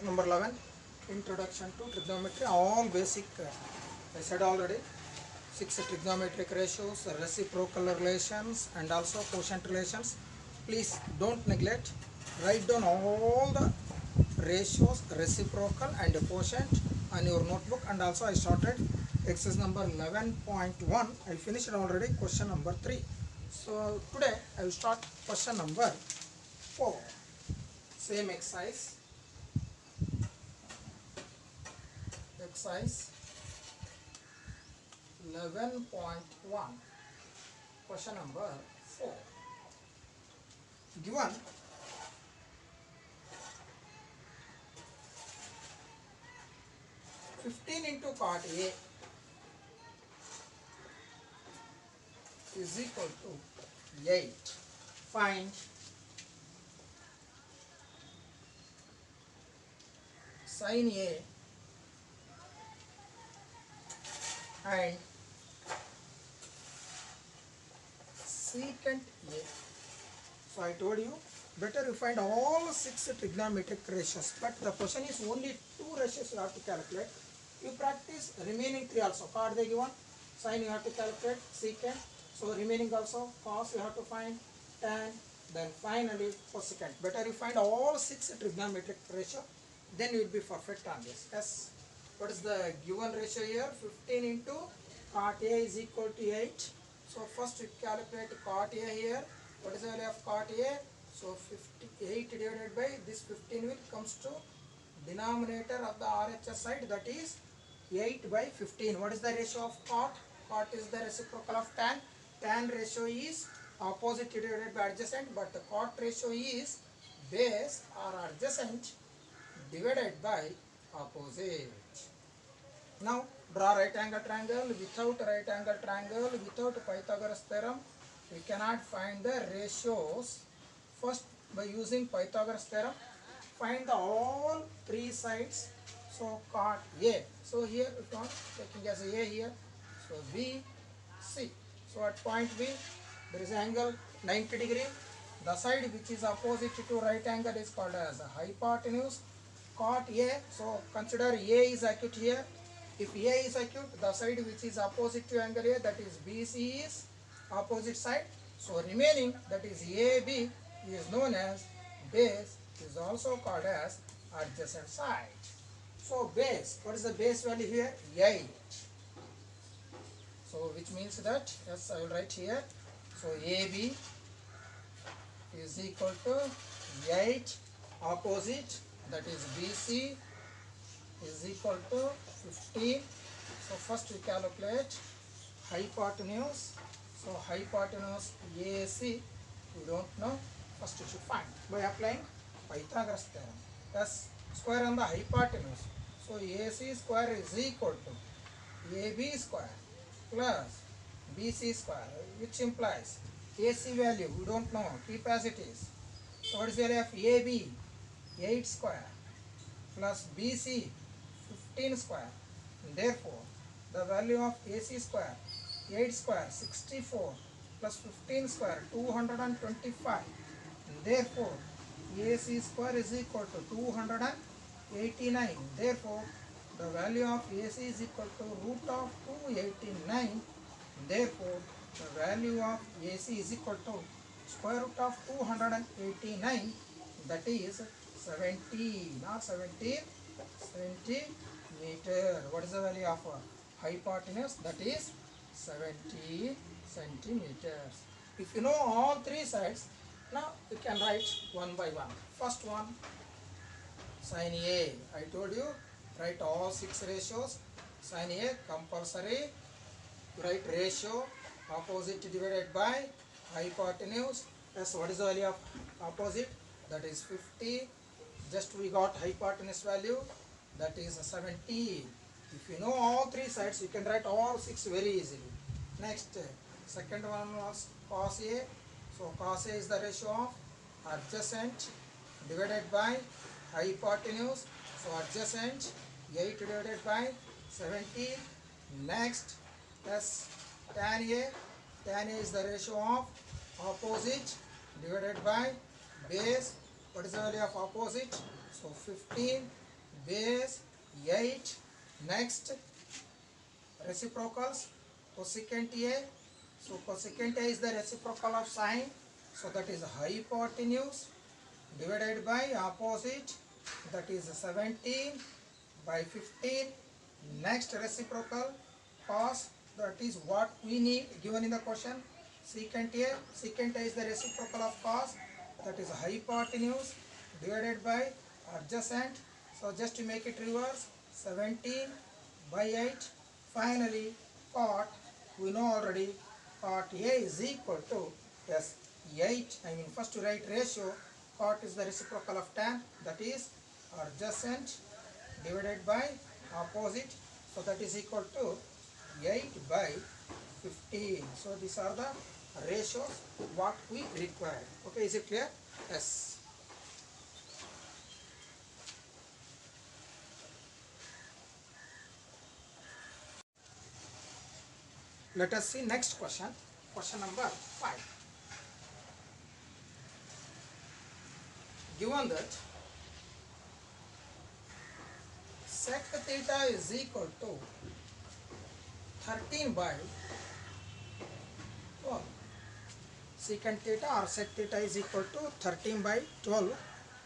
Number 11, Introduction to Trigonometry. All basic, I said already, 6 trigonometric ratios, reciprocal relations, and also quotient relations. Please don't neglect. Write down all the ratios, reciprocal, and quotient on your notebook. And also, I started exercise number 11.1. I finished already question number 3. So, today I will start question number 4. Same exercise. Exercise 11.1, question number 4. Given (15 into cot A is equal to 8), find sin A and secant A. So I told you, better you find all 6 trigonometric ratios, but the question is only 2 ratios you have to calculate. You practice remaining 3 also. Cot they given, sin you have to calculate, secant, so remaining also, cos you have to find, tan, then finally cosecant. Better you find all 6 trigonometric ratio, then you will be perfect on this. Yes. What is the given ratio here? 15 into cot A is equal to 8. So first we calculate cot A here. What is the value of cot A? So 58 divided by this 15 will comes to denominator of the RHS side, that is 8 by 15. What is the ratio of cot? Cot is the reciprocal of tan. Tan ratio is opposite divided by adjacent, but the cot ratio is base or adjacent divided by opposite. Now draw right angle triangle. Without right angle triangle, without Pythagoras theorem, we cannot find the ratios. First, by using Pythagoras theorem, find the all 3 sides. So cot A. So here we are taking as A here. So B, C. So at point B, there is angle 90 degree. The side which is opposite to right angle is called as a hypotenuse. Cot A. So consider A is acute here. If A is acute, the side which is opposite to angle A, that is BC, is opposite side. So remaining, that is AB, is known as base, is also called as adjacent side. So base, what is the base value here? 8. So which means that, yes, I will write here. So AB is equal to 8, opposite, that is BC, is equal to 15. So first we calculate hypotenuse. So hypotenuse AC, we don't know. First you should find by applying Pythagoras theorem. Yes, square on the hypotenuse. So AC square is equal to AB square plus BC square, which implies AC value we don't know. Keep as it is. So what is the value of AB? 8 square plus BC 15 square. And therefore, the value of AC square, 8 square 64 plus 15 square 225. And therefore, AC square is equal to 289. Therefore, the value of AC is equal to root of 289. Therefore, the value of AC is equal to square root of 289, that is 70, not 17, 70 meter. What is the value of hypotenuse? That is 70 centimeters. If you know all 3 sides, now you can write one by one. First one, sin A. I told you, write all 6 ratios. Sin A compulsory. Write ratio, opposite divided by hypotenuse. Yes, what is the value of opposite? That is 50. Just we got hypotenuse value, that is 70. If you know all 3 sides, you can write all 6 very easily. Next, second one was cos A. So cos A is the ratio of adjacent divided by hypotenuse. So adjacent 8 divided by 70. Next, plus tan A. Tan A is the ratio of opposite divided by base. What is the value of opposite? So 15. base 8. Next reciprocals, cosecant A. So cosecant A is the reciprocal of sine. So that is hypotenuse divided by opposite, that is 17 by 15. Next reciprocal cos, that is what we need given in the question. Secant A, secant A is the reciprocal of cos, that is hypotenuse divided by adjacent. So just to make it reverse, 17 by 8. Finally cot, we know already, cot A is equal to, yes, 8. I mean first to write ratio, cot is the reciprocal of tan, that is adjacent divided by opposite, so that is equal to 8 by 15. So these are the ratios what we require. Okay, is it clear? Yes. Let us see next question. Question number 5. Given that sec theta is equal to 13 by 12. Secant theta or sec theta is equal to 13 by 12.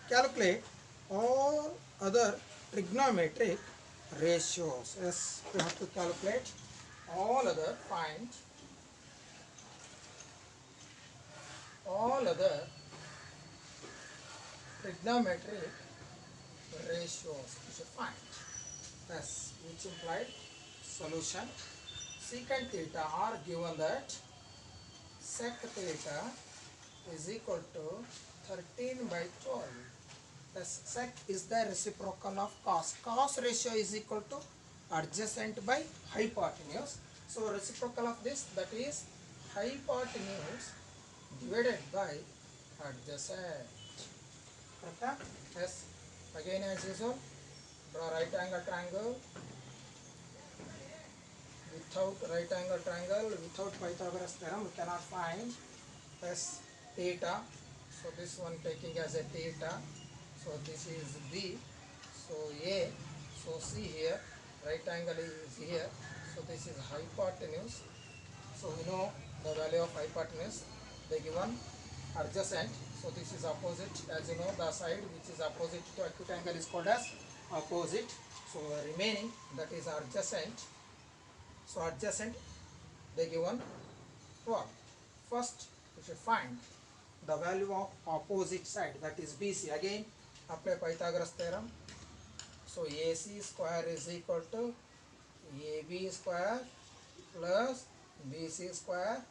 Calculate all other trigonometric ratios. Yes, we have to calculate all other, find all other trigonometric ratios. We should find. Yes, which implied solution. Secant theta are given that sec theta is equal to 13 by 12. Thus sec is the reciprocal of cos. Cos ratio is equal to adjacent by hypotenuse. So reciprocal of this, that is hypotenuse divided by adjacent. Okay? Yes. Again as usual, draw right angle triangle. Without right angle triangle, without Pythagoras theorem, we cannot find s theta. So this one taking as a theta. So this is B. So A. So C here. Right angle is here. So this is hypotenuse. So we know the value of hypotenuse. They given adjacent. So this is opposite. As you know, the side which is opposite to acute angle is called as opposite. So remaining, that is adjacent. So adjacent, they given 12. First we should find the value of opposite side, that is BC. Again apply Pythagoras theorem. So AC square is equal to AB square plus BC square.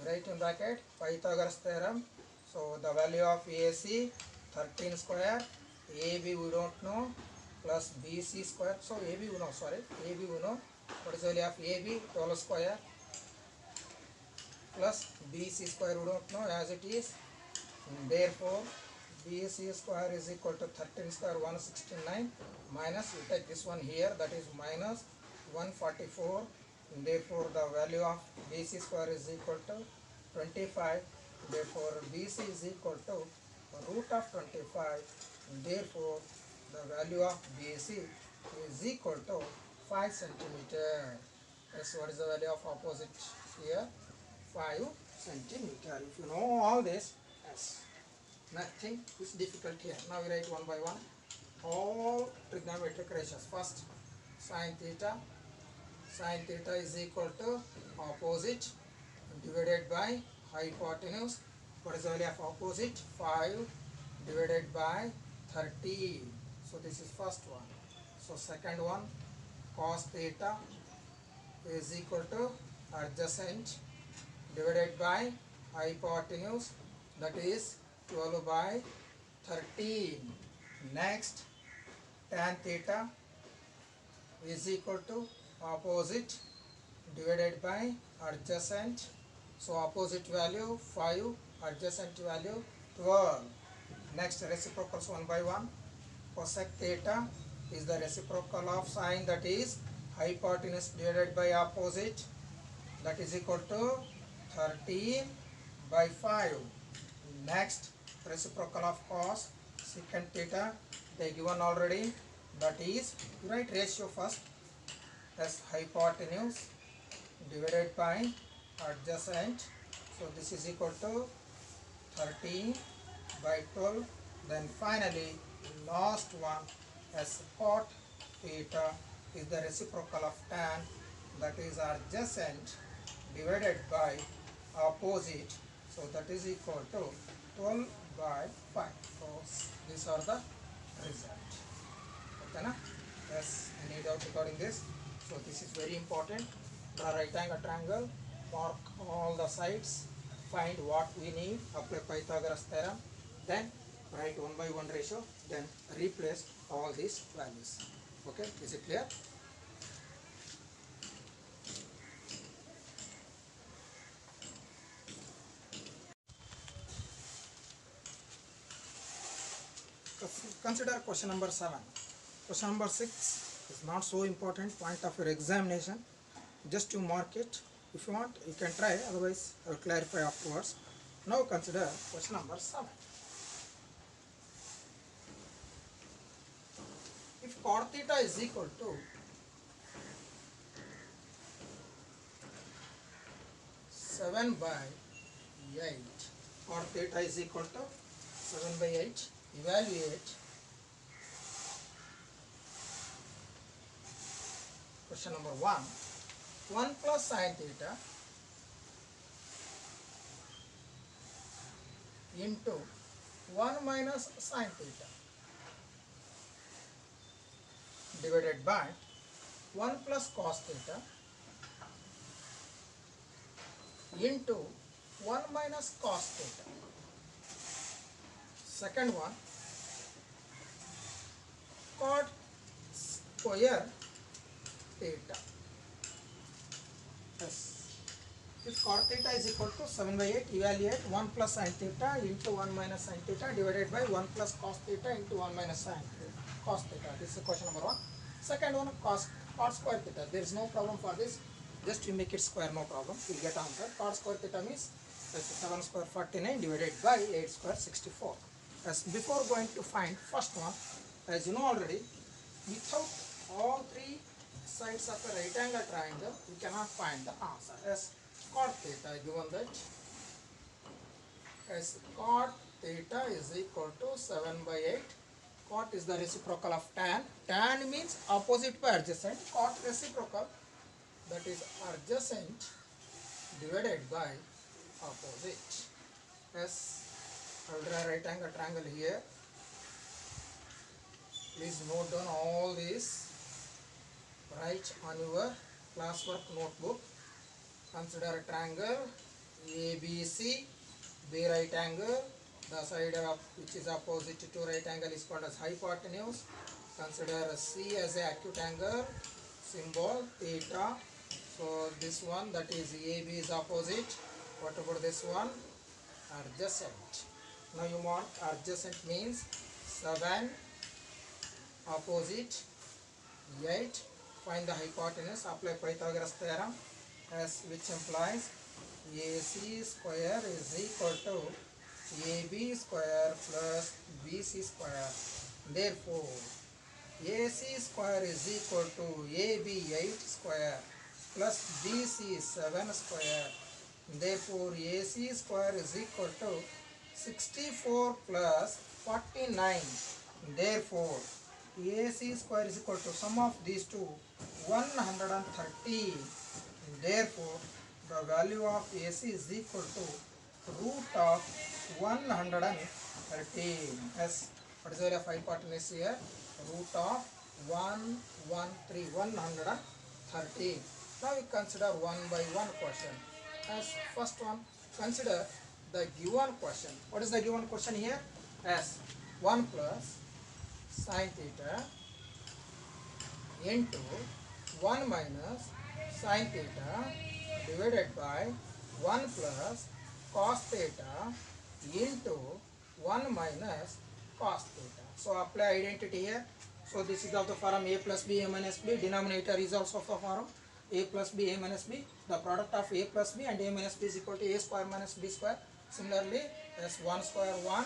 Write in bracket Pythagoras theorem. So the value of AC 13 square, AB we don't know, plus BC square. So AB we know, sorry, AB we know. What is the value of AB? 12 square plus BC square we don't know as it is. Therefore BC square is equal to 13 square 169 minus, we take this one here, that is minus 144. Therefore the value of BC square is equal to 25. Therefore BC is equal to root of 25. Therefore the value of BC is equal to 5 centimeter. Yes, what is the value of opposite here? 5 centimeter. If you know all this, yes, nothing is difficult here. Now we write one by one all trigonometric ratios. First, sine theta. Sine theta is equal to opposite divided by hypotenuse. What is the value of opposite? 5 divided by 30. So this is first one. So second one, cos theta is equal to adjacent divided by hypotenuse, that is 12 by 13. Next, tan theta is equal to opposite divided by adjacent. So opposite value 5, adjacent value 12. Next, reciprocals one by one. Cosec theta is the reciprocal of sine, that is hypotenuse divided by opposite, that is equal to 13 by 5. Next, reciprocal of cos secant theta, they given already, that is, you write ratio first as hypotenuse divided by adjacent. So this is equal to 13 by 12. Then finally last one as cot theta is the reciprocal of tan, that is adjacent divided by opposite. So that is equal to 12 by 5. So these are the result. Okay na? Yes, any doubt regarding this? So this is very important. Draw right angle triangle, mark all the sides, find what we need, apply Pythagoras theorem, then write 1 by 1 ratio, then replace all these values. Okay, is it clear? Consider question number 7. Question number 6 is not so important point of your examination. Just you mark it. If you want, you can try. Otherwise, I will clarify afterwards. Now consider question number 7. If cot theta is equal to 7 by 8, cot theta is equal to 7 by 8. Evaluate question number 1. 1 plus sin theta into 1 minus sin theta divided by 1 plus cos theta into 1 minus cos theta. Second one, cot square theta. Yes. If cot theta is equal to 7 by 8, evaluate 1 plus sin theta into 1 minus sin theta divided by 1 plus cos theta into 1 minus sin cos theta. This is question number 1. Second one, cot square theta. There is no problem for this. Just you make it square, no problem. You will get answer. Cot square theta means 7 square 49 divided by 8 square 64. As before going to find first one, as you know already, without all three sides of a right angle triangle, we cannot find the answer. As cot theta given that as cot theta is equal to 7 by 8. Cot is the reciprocal of tan. Tan means opposite by adjacent. Cot reciprocal, that is adjacent divided by opposite. As I will draw a right angle triangle here. Please note down all this. Write on your classwork notebook. Consider a triangle ABC, B right angle. The side of which is opposite to right angle is called as hypotenuse. Consider C as a acute angle. Symbol theta. So this one, that is AB is opposite. What about this one? Adjacent. Now you mark adjacent means 7 opposite 8. Find the hypotenuse. Apply Pythagoras theorem, as which implies AC square is equal to AB square plus BC square. Therefore, AC square is equal to AB 8 square plus BC 7 square. Therefore, AC square is equal to 64 plus 49. Therefore, AC square is equal to sum of these two 130. Therefore, the value of AC is equal to root of 113. As what is the value of hypotenuse here? Root of 113. Now we consider one by one question. As first one, consider the given question. What is the given question here? As 1 plus sin theta into 1 minus sin theta divided by 1 plus cos theta into 1 minus cos theta. So apply identity here. So this is of the form a plus b a minus b. Denominator is also of the form a plus b a minus b. The product of a plus b and a minus b is equal to a square minus b square. Similarly, as 1 square 1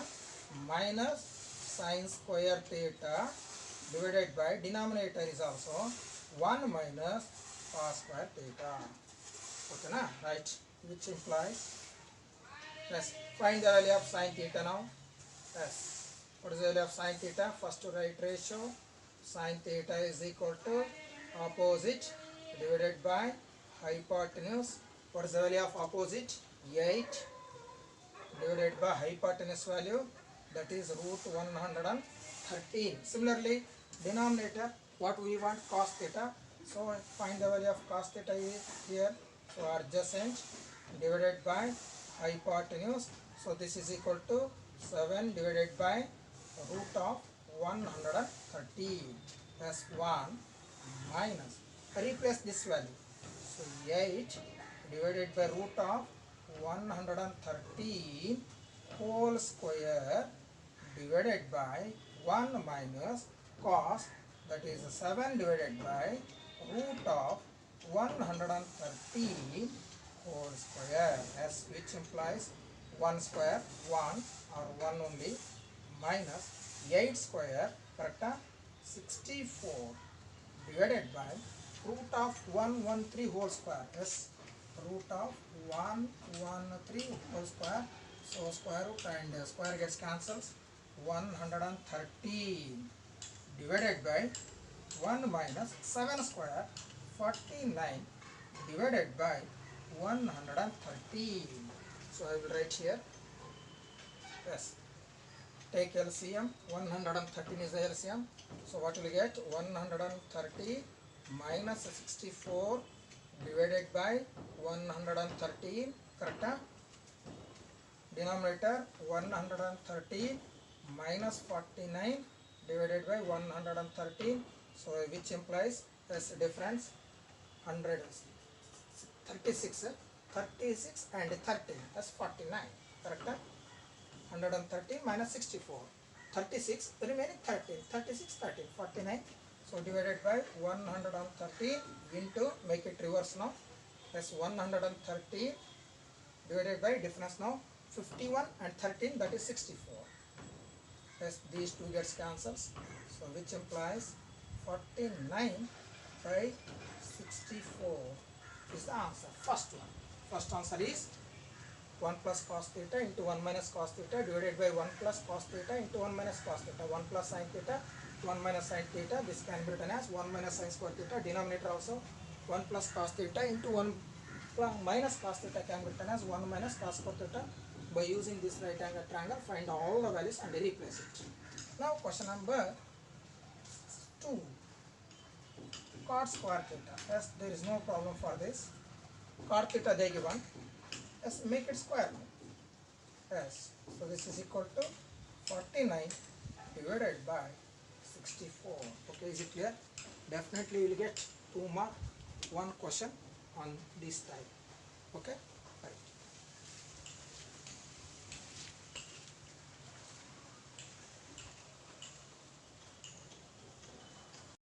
minus sin square theta divided by denominator is also 1 minus cos square theta. Okay na? Right. Which implies, yes, find the value of sin theta now. Yes. What is the value of sin theta? First to right ratio. Sin theta is equal to opposite divided by hypotenuse. What is the value of opposite? 8 divided by hypotenuse value, that is root 113. Similarly, denominator, what we want? Cos theta. So find the value of cos theta here. So adjacent divided by hypotenuse. So this is equal to 7 divided by root of 113 plus 1 minus. Replace this value. So 8 divided by root of 113 whole square divided by 1 minus cos, that is 7 divided by root of 113 whole square, as which implies 1 square 1 or 1 only, minus 8 square, correct, 64 divided by root of 113 whole square, yes, root of 113 whole square. So square root and square gets cancels. 113 divided by 1 minus 7 square 49 divided by 113. So I will write here, yes, take LCM. 113 is the LCM. So what will you get? 130 minus 64 divided by 113, correct? Denominator 113 minus 49 divided by 113. So which implies as difference 100, 36, 36 and 13, that's 49, correct? 113 minus 64, 36, remaining 13, 36, 13, 49. So divided by 113 into, make it reverse now, that's 113 divided by difference now, 51 and 13, that is 64. Yes, these two gets cancels. So which implies 49 by 64 is the answer. First one. First answer is 1 plus cos theta into 1 minus cos theta divided by 1 plus cos theta into 1 minus cos theta. 1 plus sin theta, 1 minus sin theta. This can be written as 1 minus sin square theta. Denominator also 1 plus cos theta into 1 minus cos theta can be written as 1 minus cos square theta. By using this right angle triangle, find all the values and replace it. Now question number 2. Cot square theta. Yes, there is no problem for this. Cot theta they given. Yes, make it square. Yes, so this is equal to 49 divided by 64. Okay, is it clear? Definitely you will get 2 mark, 1 question on this type. Okay.